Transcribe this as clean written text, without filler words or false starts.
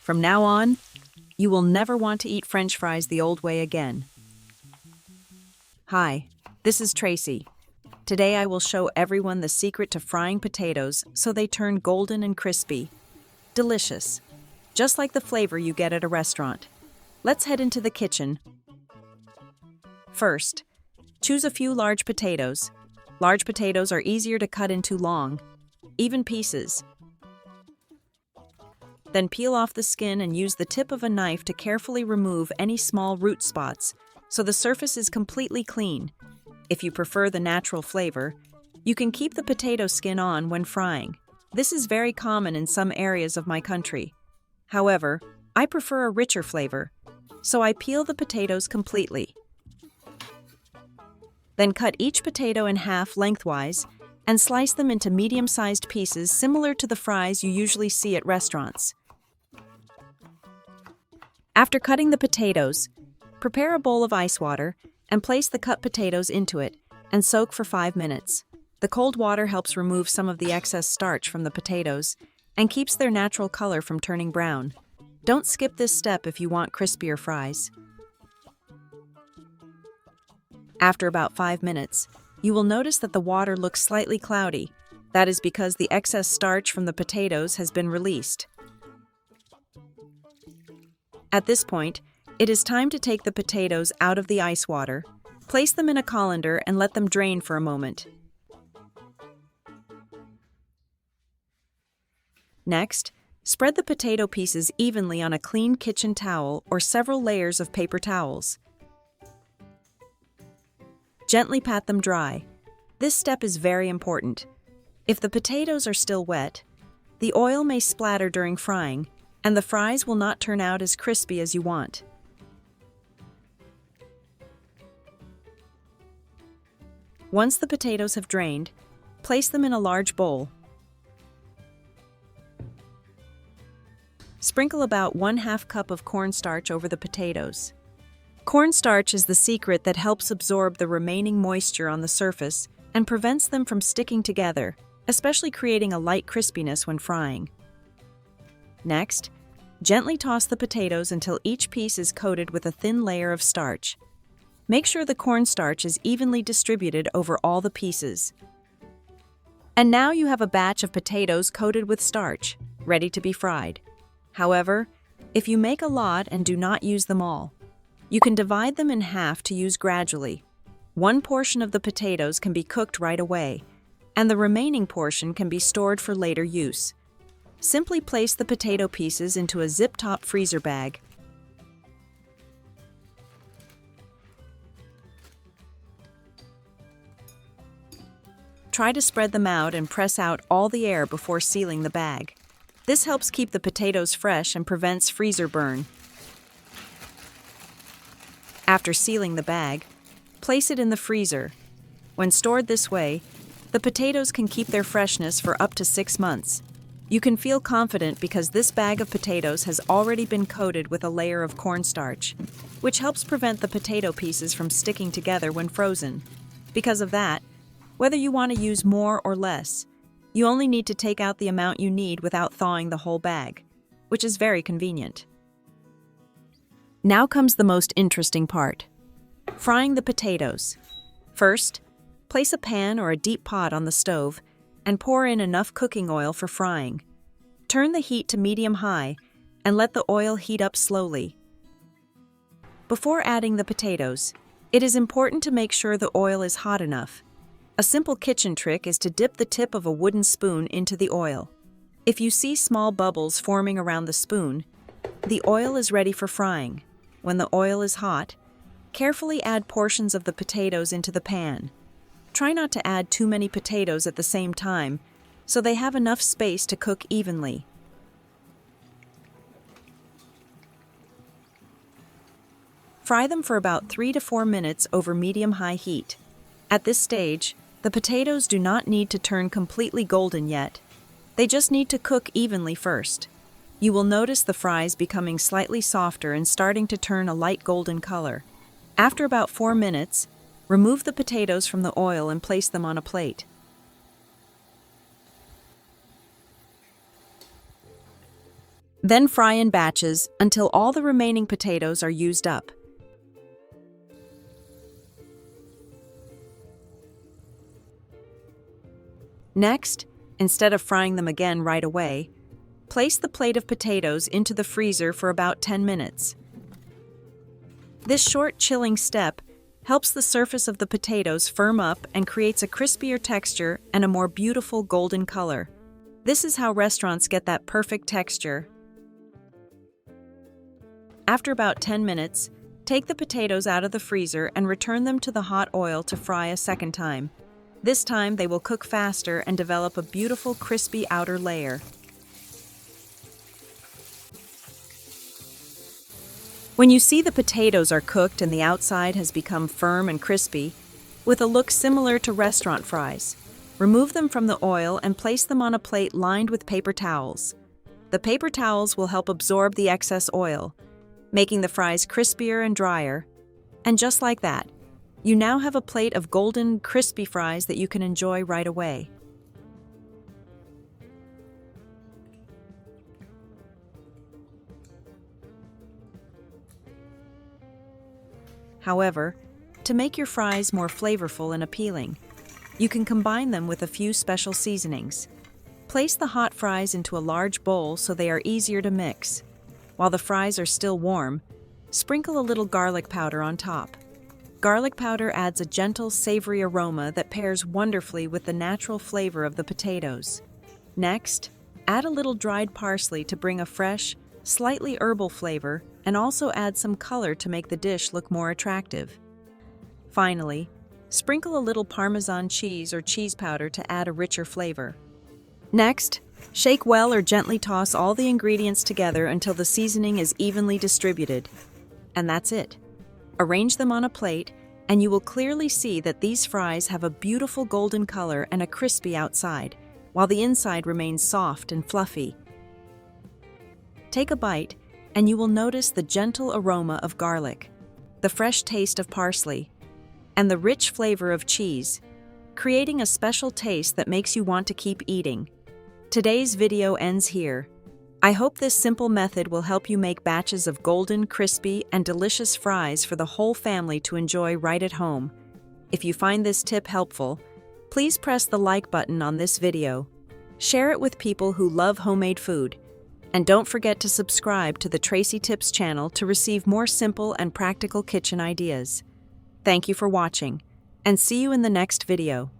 From now on, you will never want to eat French fries the old way again. Hi, this is Tracy. Today I will show everyone the secret to frying potatoes so they turn golden and crispy. Delicious. Just like the flavor you get at a restaurant. Let's head into the kitchen. First, choose a few large potatoes. Large potatoes are easier to cut into long, even pieces. Then peel off the skin and use the tip of a knife to carefully remove any small root spots so the surface is completely clean. If you prefer the natural flavor, you can keep the potato skin on when frying. This is very common in some areas of my country. However, I prefer a richer flavor, so I peel the potatoes completely. Then cut each potato in half lengthwise and slice them into medium-sized pieces similar to the fries you usually see at restaurants. After cutting the potatoes, prepare a bowl of ice water and place the cut potatoes into it and soak for 5 minutes. The cold water helps remove some of the excess starch from the potatoes and keeps their natural color from turning brown. Don't skip this step if you want crispier fries. After about 5 minutes, you will notice that the water looks slightly cloudy. That is because the excess starch from the potatoes has been released. At this point, it is time to take the potatoes out of the ice water, place them in a colander and let them drain for a moment. Next, spread the potato pieces evenly on a clean kitchen towel or several layers of paper towels. Gently pat them dry. This step is very important. If the potatoes are still wet, the oil may splatter during frying, and the fries will not turn out as crispy as you want. Once the potatoes have drained, place them in a large bowl. Sprinkle about 1/2 cup of cornstarch over the potatoes. Cornstarch is the secret that helps absorb the remaining moisture on the surface and prevents them from sticking together, especially creating a light crispiness when frying. Next, gently toss the potatoes until each piece is coated with a thin layer of starch. Make sure the cornstarch is evenly distributed over all the pieces. And now you have a batch of potatoes coated with starch, ready to be fried. However, if you make a lot and do not use them all, you can divide them in half to use gradually. One portion of the potatoes can be cooked right away, and the remaining portion can be stored for later use. Simply place the potato pieces into a zip-top freezer bag. Try to spread them out and press out all the air before sealing the bag. This helps keep the potatoes fresh and prevents freezer burn. After sealing the bag, place it in the freezer. When stored this way, the potatoes can keep their freshness for up to 6 months. You can feel confident because this bag of potatoes has already been coated with a layer of cornstarch, which helps prevent the potato pieces from sticking together when frozen. Because of that, whether you want to use more or less, you only need to take out the amount you need without thawing the whole bag, which is very convenient. Now comes the most interesting part: frying the potatoes. First, place a pan or a deep pot on the stove and pour in enough cooking oil for frying. Turn the heat to medium-high and let the oil heat up slowly. Before adding the potatoes, it is important to make sure the oil is hot enough. A simple kitchen trick is to dip the tip of a wooden spoon into the oil. If you see small bubbles forming around the spoon, the oil is ready for frying. When the oil is hot, carefully add portions of the potatoes into the pan. Try not to add too many potatoes at the same time, so they have enough space to cook evenly. Fry them for about 3 to 4 minutes over medium-high heat. At this stage, the potatoes do not need to turn completely golden yet. They just need to cook evenly first. You will notice the fries becoming slightly softer and starting to turn a light golden color. After about 4 minutes, remove the potatoes from the oil and place them on a plate. Then fry in batches until all the remaining potatoes are used up. Next, instead of frying them again right away, place the plate of potatoes into the freezer for about 10 minutes. This short chilling step helps the surface of the potatoes firm up and creates a crispier texture and a more beautiful golden color. This is how restaurants get that perfect texture. After about 10 minutes, take the potatoes out of the freezer and return them to the hot oil to fry a second time. This time they will cook faster and develop a beautiful crispy outer layer. When you see the potatoes are cooked and the outside has become firm and crispy, with a look similar to restaurant fries, remove them from the oil and place them on a plate lined with paper towels. The paper towels will help absorb the excess oil, making the fries crispier and drier. And just like that, you now have a plate of golden, crispy fries that you can enjoy right away. However, to make your fries more flavorful and appealing, you can combine them with a few special seasonings. Place the hot fries into a large bowl so they are easier to mix. While the fries are still warm, sprinkle a little garlic powder on top. Garlic powder adds a gentle, savory aroma that pairs wonderfully with the natural flavor of the potatoes. Next, add a little dried parsley to bring a fresh, slightly herbal flavor and also add some color to make the dish look more attractive. Finally, sprinkle a little Parmesan cheese or cheese powder to add a richer flavor. Next, shake well or gently toss all the ingredients together until the seasoning is evenly distributed. And that's it. Arrange them on a plate, and you will clearly see that these fries have a beautiful golden color and a crispy outside, while the inside remains soft and fluffy. Take a bite, and you will notice the gentle aroma of garlic, the fresh taste of parsley, and the rich flavor of cheese, creating a special taste that makes you want to keep eating. Today's video ends here. I hope this simple method will help you make batches of golden, crispy, and delicious fries for the whole family to enjoy right at home. If you find this tip helpful, please press the like button on this video. Share it with people who love homemade food. And don't forget to subscribe to the Tracy Tips channel to receive more simple and practical kitchen ideas. Thank you for watching, and see you in the next video.